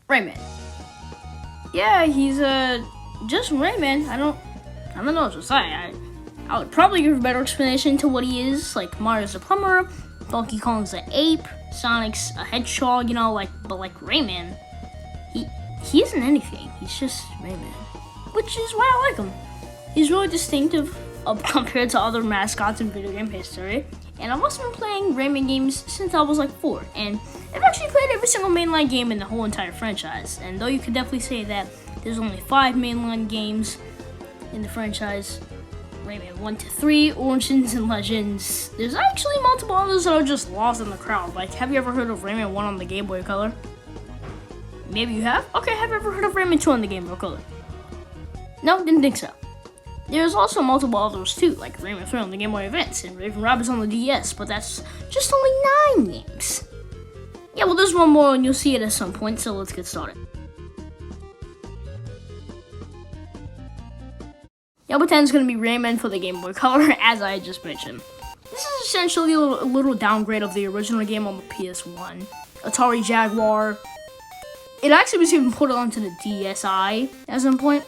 Rayman. Yeah, he's just Rayman. I don't know what to say. I would probably give a better explanation to what he is. Like Mario's a plumber, Donkey Kong's an ape, Sonic's a hedgehog. But Rayman, he isn't anything. He's just Rayman, which is why I like him. He's really distinctive compared to other mascots in video game history. And I've also been playing Rayman games since I was 4, and I've actually played every single mainline game in the whole entire franchise. And though you could definitely say that there's only 5 mainline games in the franchise, Rayman 1 to 3, Origins, and Legends, there's actually multiple others that are just lost in the crowd. Have you ever heard of Rayman 1 on the Game Boy Color? Maybe you have? Okay, have you ever heard of Rayman 2 on the Game Boy Color? No, didn't think so. There's also multiple others too, like Rayman 3 on the Game Boy Advance and Raving Rabbids on the DS, but that's just only 9 games. Yeah, well, there's one more and you'll see it at some point, so let's get started. Number 10 is going to be Rayman for the Game Boy Color, as I just mentioned. This is essentially a little downgrade of the original game on the PS1. Atari Jaguar. It actually was even put onto the DSi at some point.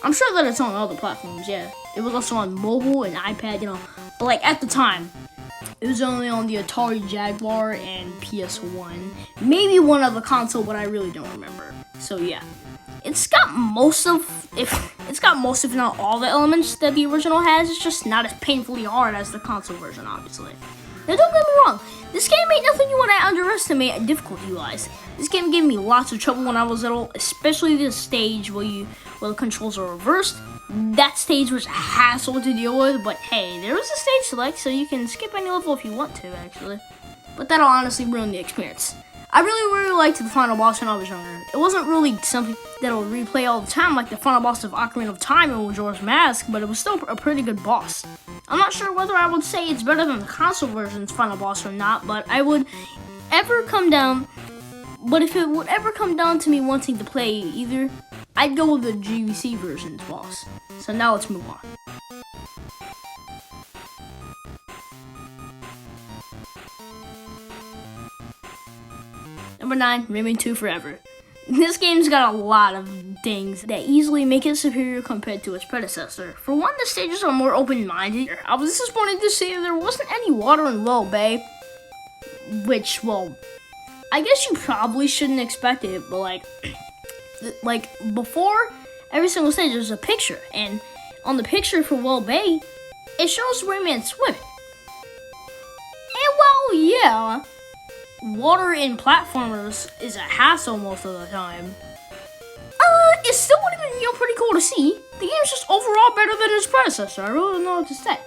I'm sure that it's on other platforms, yeah. It was also on mobile and iPad, But at the time, it was only on the Atari Jaguar and PS1. Maybe one other console, but I really don't remember. So yeah. It's got most if not all the elements that the original has. It's just not as painfully hard as the console version, obviously. Now don't get me wrong, this game ain't nothing you want to underestimate difficulty-wise. This game gave me lots of trouble when I was little, especially the stage where the controls are reversed. That stage was a hassle to deal with, but hey, there is a stage select, so you can skip any level if you want to, actually. But that'll honestly ruin the experience. I really liked the final boss when I was younger. It wasn't really something that'll replay all the time like the final boss of Ocarina of Time and Majora's Mask, but it was still a pretty good boss. I'm not sure whether I would say it's better than the console version's final boss or not, but if it would ever come down to me wanting to play either, I'd go with the GVC version's boss. So now let's move on. Number 9, Rayman 2 Forever. This game's got a lot of things that easily make it superior compared to its predecessor. For one, the stages are more open-minded. I was disappointed to see there wasn't any water in Well Bay, which, well, I guess you probably shouldn't expect it, but before every single stage there's a picture, and on the picture for Well Bay, it shows Rayman swimming. And well, yeah, water in platformers is a hassle most of the time. It still would have been pretty cool to see. The game's just overall better than its predecessor. I really don't know what to say.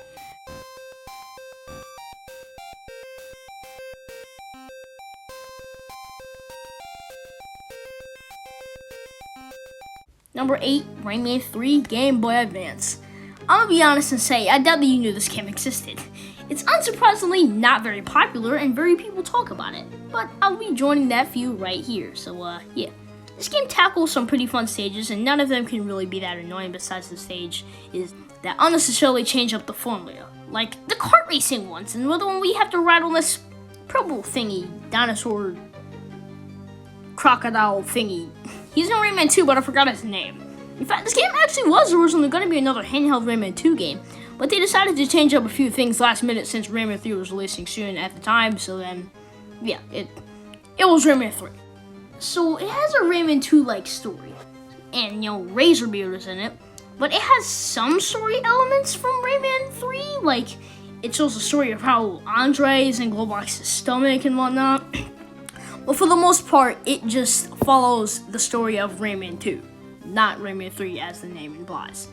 Number 8, Rayman 3 Game Boy Advance. I'm gonna be honest and say, I doubt that you knew this game existed. It's unsurprisingly not very popular and very few people talk about it, but I'll be joining that few right here, so yeah. This game tackles some pretty fun stages and none of them can really be that annoying besides the stage is that unnecessarily change up the formula. Like the kart racing ones, and the one we have to ride on this purple thingy, dinosaur crocodile thingy. He's in Rayman 2, but I forgot his name. In fact, this game actually was originally going to be another handheld Rayman 2 game, but they decided to change up a few things last minute since Rayman 3 was releasing soon at the time, so then, yeah, it was Rayman 3. So it has a Rayman 2-like story, and, Razorbeard is in it, but it has some story elements from Rayman 3, like, it shows the story of how Andre is in Globox's stomach and whatnot, but for the most part, it just follows the story of Rayman 2, not Rayman 3 as the name implies.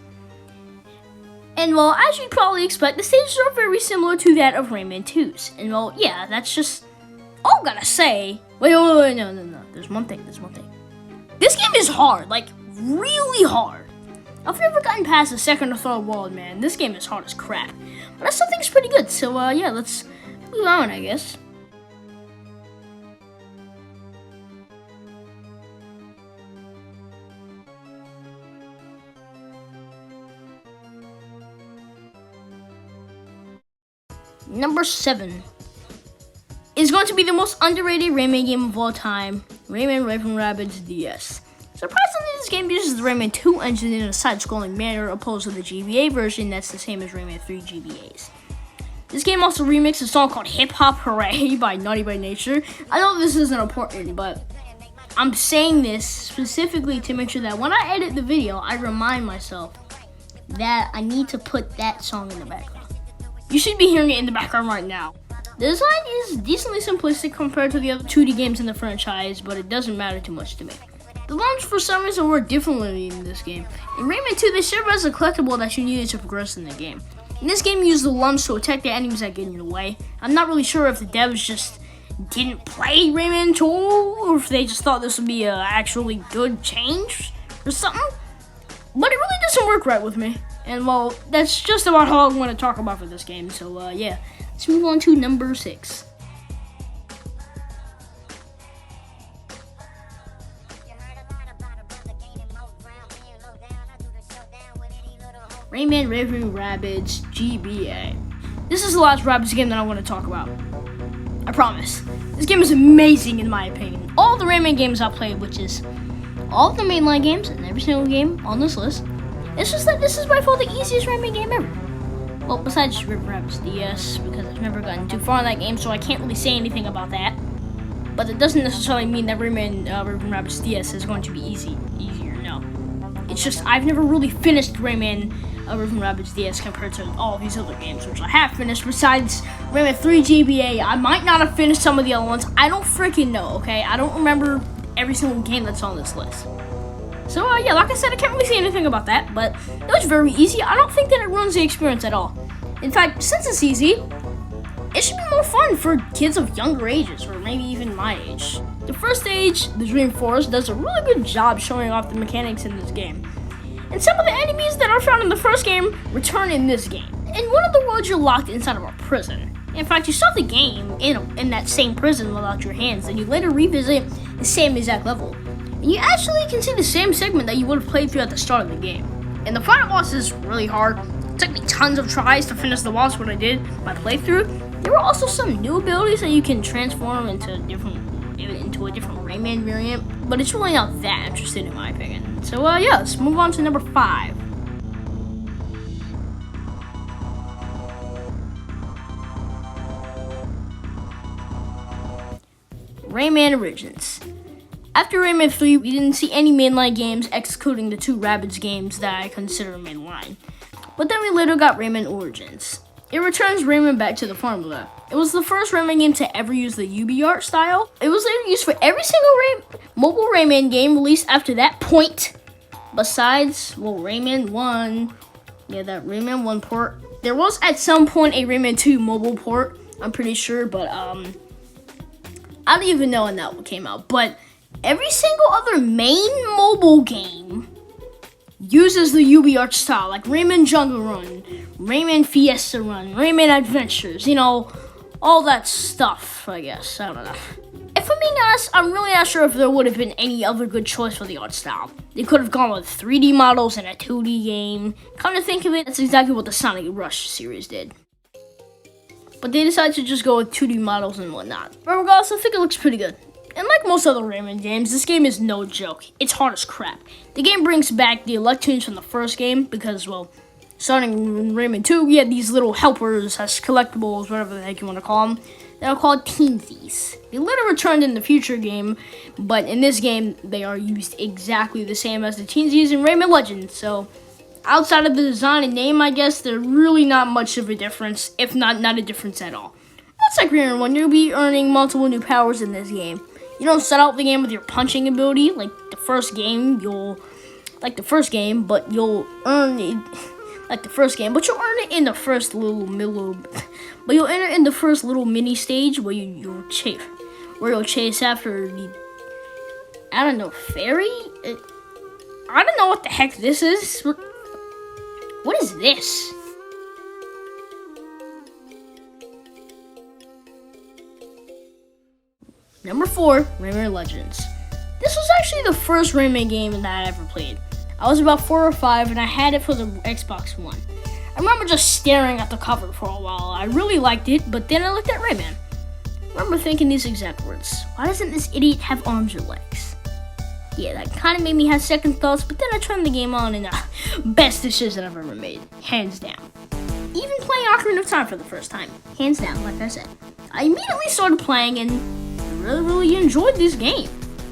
And well, as you'd probably expect, the stages are very similar to that of Rayman 2's. And well, yeah, that's just all I'm gonna say. Wait, no. There's one thing. This game is hard, really hard. If you've ever gotten past the second or third world, man, this game is hard as crap. But I still think it's pretty good, so yeah, let's move on, I guess. Number 7 is going to be the most underrated Rayman game of all time, Rayman Rabbids DS. Surprisingly, this game uses the Rayman 2 engine in a side-scrolling manner, opposed to the GBA version that's the same as Rayman 3 GBAs. This game also remixed a song called Hip Hop Hooray by Naughty by Nature. I know this isn't important, but I'm saying this specifically to make sure that when I edit the video, I remind myself that I need to put that song in the background. You should be hearing it in the background right now. The design is decently simplistic compared to the other 2D games in the franchise, but it doesn't matter too much to me. The lumps for some reason work differently in this game. In Rayman 2, they serve as a collectible that you needed to progress in the game. In this game, you use the lumps to attack the enemies that get in your way. I'm not really sure if the devs just didn't play Rayman 2, or if they just thought this would be an actually good change or something. But it really doesn't work right with me. And well, that's just about all I'm going to talk about for this game. So yeah, let's move on to number 6. Rayman Raving Rabbids GBA. This is the last Rabbids game that I want to talk about. I promise. This game is amazing in my opinion. All the Rayman games I've played, which is all of the mainline games and every single game on this list, it's just that this is by far the easiest Rayman game ever. Well, besides Rayman Rabbids DS, because I've never gotten too far in that game, so I can't really say anything about that. But it doesn't necessarily mean that Rayman Rabbids DS is going to be easier, no. It's just, I've never really finished Rayman Rabbids DS compared to all these other games, which I have finished. Besides Rayman 3 GBA, I might not have finished some of the other ones. I don't freaking know, okay? I don't remember every single game that's on this list. So, yeah, like I said, I can't really say anything about that, but it was very easy. I don't think that it ruins the experience at all. In fact, since it's easy, it should be more fun for kids of younger ages, or maybe even my age. The first stage, the Dream Forest, does a really good job showing off the mechanics in this game. And some of the enemies that are found in the first game return in this game. In one of the worlds, you're locked inside of a prison. In fact, you start the game in that same prison without your hands, and you later revisit the same exact level. And you actually can see the same segment that you would have played through at the start of the game. And the final boss is really hard. It took me tons of tries to finish the boss when I did my playthrough. There were also some new abilities that you can transform into a different Rayman variant, but it's really not that interesting in my opinion. So yeah, let's move on to number 5. Rayman Origins. After Rayman 3, we didn't see any mainline games excluding the 2 Rabbids games that I consider mainline. But then we later got Rayman Origins. It returns Rayman back to the formula. It was the first Rayman game to ever use the UV art style. It was later used for every single mobile Rayman game released after that point. Besides, well, Rayman 1, yeah, that Rayman 1 port. There was at some point a Rayman 2 mobile port, I'm pretty sure, but I don't even know when that came out. But every single other main mobile game uses the UV art style, like Rayman Jungle Run, Rayman Fiesta Run, Rayman Adventures, you know, all that stuff, I guess. I don't know. If I'm being honest, I'm really not sure if there would have been any other good choice for the art style. They could have gone with 3D models in a 2D game. Come to think of it, that's exactly what the Sonic Rush series did. But they decided to just go with 2D models and whatnot. But regardless, I think it looks pretty good. And like most other Rayman games, this game is no joke. It's hard as crap. The game brings back the Electoons from the first game because, well, starting in Rayman 2, we had these little helpers as collectibles, whatever the heck you want to call them. They are called Teensies. They later returned in the future game, but in this game, they are used exactly the same as the Teensies in Rayman Legends. So, outside of the design and name, I guess, there's really not much of a difference, if not a difference at all. That's like Rayman 1, you'll be earning multiple new powers in this game. You don't start out the game with your punching ability, like the first game, but you'll earn it, like the first game, but you'll earn it in the first little mini stage where you'll chase after the, I don't know, fairy? I don't know what the heck this is. What is this? Number 4, Rayman Legends. This was actually the first Rayman game that I ever played. I was about 4 or 5 and I had it for the Xbox One. I remember just staring at the cover for a while. I really liked it, but then I looked at Rayman. I remember thinking these exact words. Why doesn't this idiot have arms or legs? Yeah, that kind of made me have second thoughts, but then I turned the game on and best decision I've ever made, hands down. Even playing Ocarina of Time for the first time, hands down, like I said. I immediately started playing and really enjoyed this game.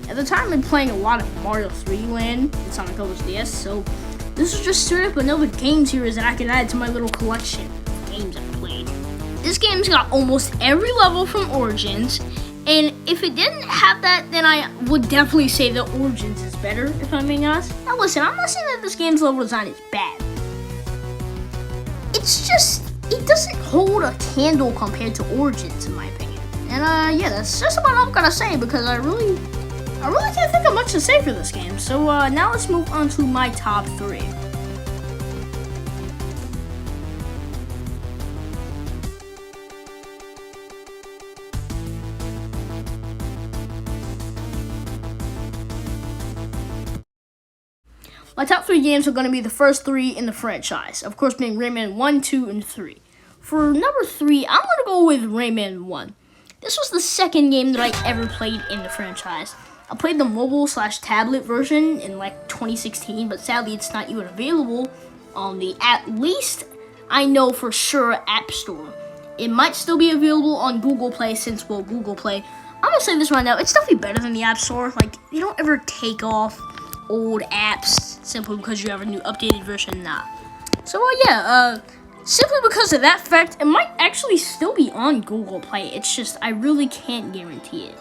At the time, I'd been playing a lot of Mario 3 Land and Sonic Colors DS, so this was just straight up another game series that I could add to my little collection of games I've played. This game's got almost every level from Origins, and if it didn't have that, then I would definitely say that Origins is better, if I'm being honest. Now listen, I'm not saying that this game's level design is bad. It's just, it doesn't hold a candle compared to Origins, in my opinion. And yeah, that's just about all I've got to say, because I really can't think of much to say for this game. So now let's move on to my top 3. My top 3 games are going to be the first 3 in the franchise, of course being Rayman 1, 2, and 3. For number 3, I'm going to go with Rayman 1. This was the second game that I ever played in the franchise. I played the mobile/tablet version in like 2016, but sadly it's not even available on the, at least I know for sure, App Store. It might still be available on Google Play since, well, Google Play, I'm going to say this right now, it's definitely better than the App Store. Like, they don't ever take off old apps simply because you have a new updated version. Nah. So yeah, simply because of that fact, it might actually still be on Google Play. It's just I really can't guarantee it.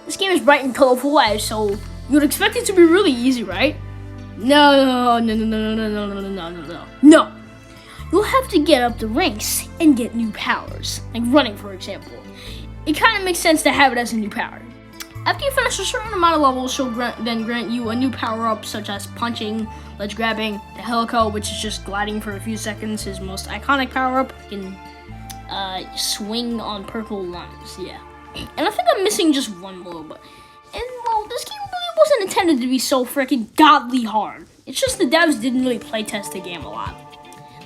This game is bright and colorful, so you'd expect it to be really easy, right? No. You'll have to get up the ranks and get new powers, like running, for example. It kind of makes sense to have it as a new power. After you finish a certain amount of levels, she'll then grant you a new power-up, such as punching, ledge grabbing, the helico, which is just gliding for a few seconds, his most iconic power-up. You can swing on purple lungs, yeah. And I think I'm missing just one more, well, this game really wasn't intended to be so freaking godly hard. It's just the devs didn't really playtest the game a lot.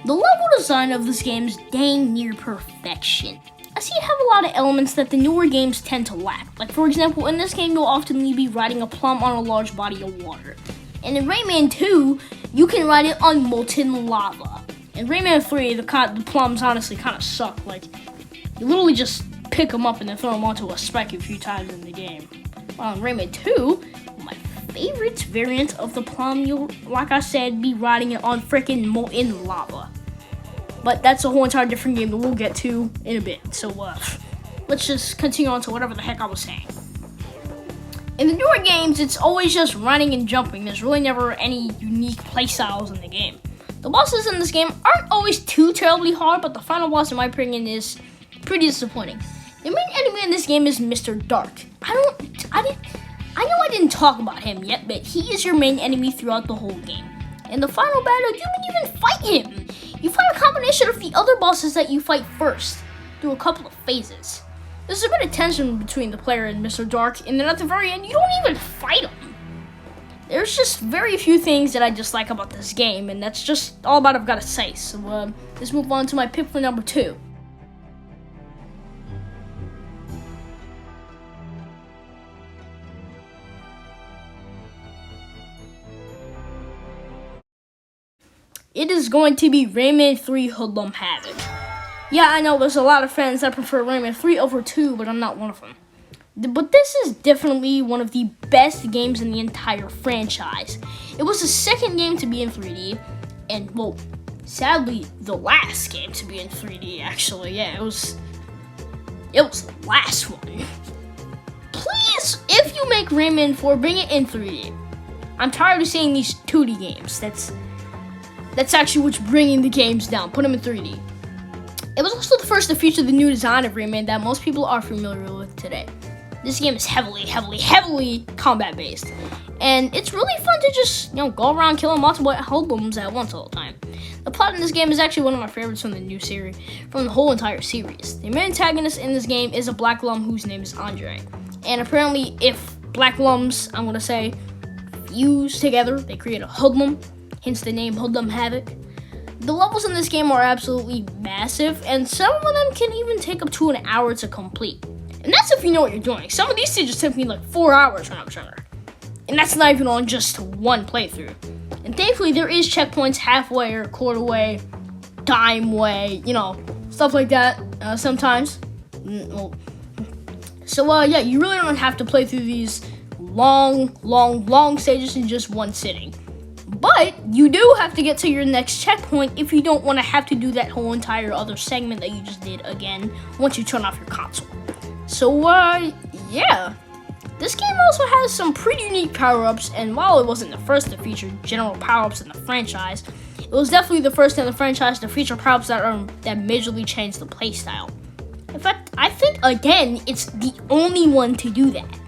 The level design of this game is dang near perfection. I see it have a lot of elements that the newer games tend to lack. Like, for example, in this game, you'll often be riding a plum on a large body of water. And in Rayman 2, you can ride it on molten lava. In Rayman 3, the plums honestly kind of suck. Like, you literally just pick them up and then throw them onto a spike a few times in the game. While in Rayman 2, my favorite variant of the plum, you'll, like I said, be riding it on freaking molten lava. But that's a whole entire different game that we'll get to in a bit. So let's just continue on to whatever the heck I was saying. In the newer games, it's always just running and jumping. There's really never any unique playstyles in the game. The bosses in this game aren't always too terribly hard, but the final boss, in my opinion, is pretty disappointing. The main enemy in this game is Mr. Dark. I know I didn't talk about him yet, but he is your main enemy throughout the whole game. In the final battle, you can even fight him. You fight a combination of the other bosses that you fight first, through a couple of phases. There's a bit of tension between the player and Mr. Dark, and then at the very end, you don't even fight him. There's just very few things that I dislike about this game, and that's just all about I've got to say. So let's move on to my pick for number 2. It is going to be Rayman 3 Hoodlum Havoc. Yeah, I know there's a lot of fans that prefer Rayman 3 over 2, but I'm not one of them. But this is definitely one of the best games in the entire franchise. It was the second game to be in 3D, and, well, sadly, the last game to be in 3D, actually. Yeah, it was the last one. Please, if you make Rayman 4, bring it in 3D. I'm tired of seeing these 2D games. That's actually what's bringing the games down. Put them in 3D. It was also the first to feature the new design of Rayman that most people are familiar with today. This game is heavily combat-based. And it's really fun to just, go around killing multiple hoodlums at once all the time. The plot in this game is actually one of my favorites from the whole entire series. The main antagonist in this game is a black lum whose name is Andre. And apparently, if black lums, I'm going to say, fuse together, they create a hoodlum. Hence the name Hoodlum Havoc. The levels in this game are absolutely massive, and some of them can even take up to an hour to complete. And that's if you know what you're doing. Some of these stages took me like 4 hours when I was younger. And that's not even on just one playthrough. And thankfully, there is checkpoints halfway or quarter way, dime way, you know, stuff like that sometimes. So, yeah, you really don't have to play through these long stages in just one sitting. But you do have to get to your next checkpoint if you don't want to have to do that whole entire other segment that you just did again once you turn off your console. So, yeah. This game also has some pretty unique power-ups, and while it wasn't the first to feature general power-ups in the franchise, it was definitely the first in the franchise to feature power-ups that majorly changed the playstyle. In fact, I think, again, it's the only one to do that.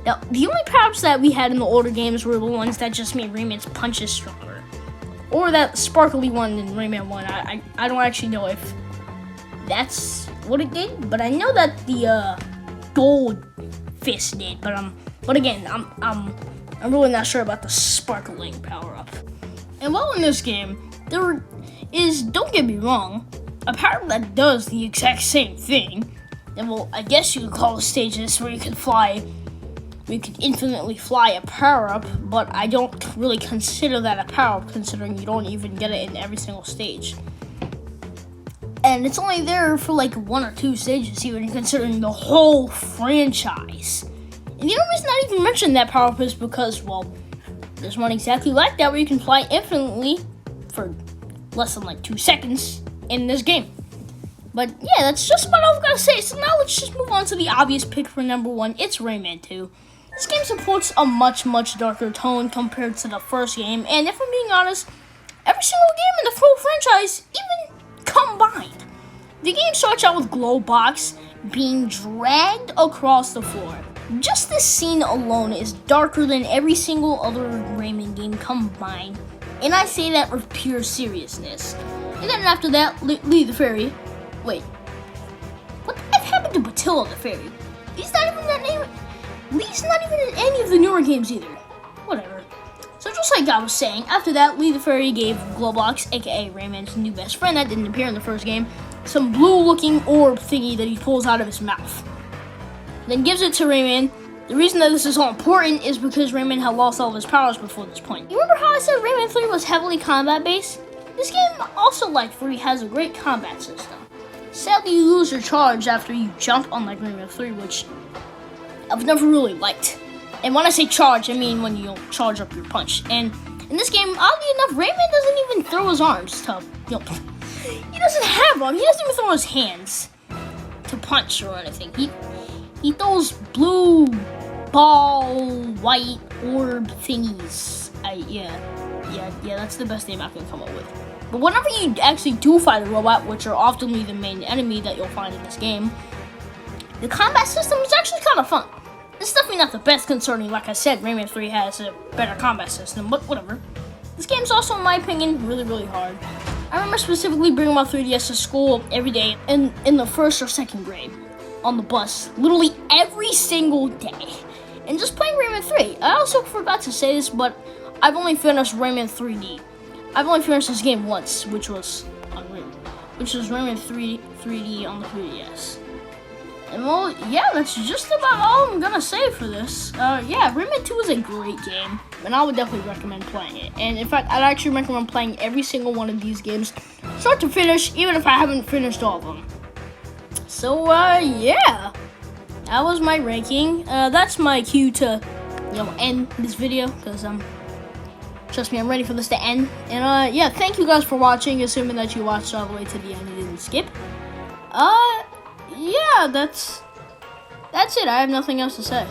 Now, the only power-ups that we had in the older games were the ones that just made Rayman's punches stronger. Or that sparkly one in Rayman 1. I don't actually know if that's what it did, but I know that the gold fist did. But again, I'm really not sure about the sparkling power-up. And while in this game, there is, don't get me wrong, a power-up that does the exact same thing. And well, I guess you could call the stages where you can fly. We could infinitely fly a power-up, but I don't really consider that a power-up, considering you don't even get it in every single stage. And it's only there for like 1 or 2 stages, even considering the whole franchise. And the only reason I even mentioned that power-up is because, well, there's one exactly like that where you can fly infinitely for less than like 2 seconds in this game. But yeah, that's just about all I've got to say. So now let's just move on to the obvious pick for number 1. It's Rayman 2. This game supports a much darker tone compared to the first game, and if I'm being honest, every single game in the full franchise, even combined. The game starts out with Glowbox being dragged across the floor. Just this scene alone is darker than every single other Rayman game combined, and I say that with pure seriousness. And then after that, Lee the Fairy. Wait, what the F happened to Batilla the Fairy? He's not even that name. Lee's not even in any of the newer games either. Whatever. So just like I was saying, after that, Lee the Fairy gave Glowbox, aka Rayman's new best friend that didn't appear in the first game, some blue-looking orb thingy that he pulls out of his mouth. Then gives it to Rayman. The reason that this is so important is because Rayman had lost all of his powers before this point. You remember how I said Rayman 3 was heavily combat-based? This game, also like 3, has a great combat system. Sadly, you lose your charge after you jump, unlike Rayman 3, which I've never really liked. And when I say charge, I mean when you charge up your punch. And in this game, oddly enough, Rayman doesn't even throw his arms to, he doesn't have them. He doesn't even throw his hands to punch or anything. He throws blue ball, white orb thingies. Yeah, that's the best name I can come up with. But whenever you actually do fight a robot, which are often the main enemy that you'll find in this game, the combat system is actually kind of fun. It's definitely not the best, concerning, like I said, Rayman 3 has a better combat system, but whatever. This game's also, in my opinion, really hard. I remember specifically bringing my 3DS to school every day in the 1st or 2nd grade on the bus, literally every single day, and just playing Rayman 3. I also forgot to say this, but I've only finished Rayman 3D. I've only finished this game once, which was Rayman 3D on the 3DS. And well, yeah, that's just about all I'm gonna say for this. Yeah, Rayman 2 is a great game, and I would definitely recommend playing it. And in fact, I'd actually recommend playing every single one of these games, start to finish, even if I haven't finished all of them. So, yeah, that was my ranking. That's my cue to, end this video, because, trust me, I'm ready for this to end. And, yeah, thank you guys for watching, assuming that you watched all the way to the end and didn't skip. Yeah, that's it. I have nothing else to say.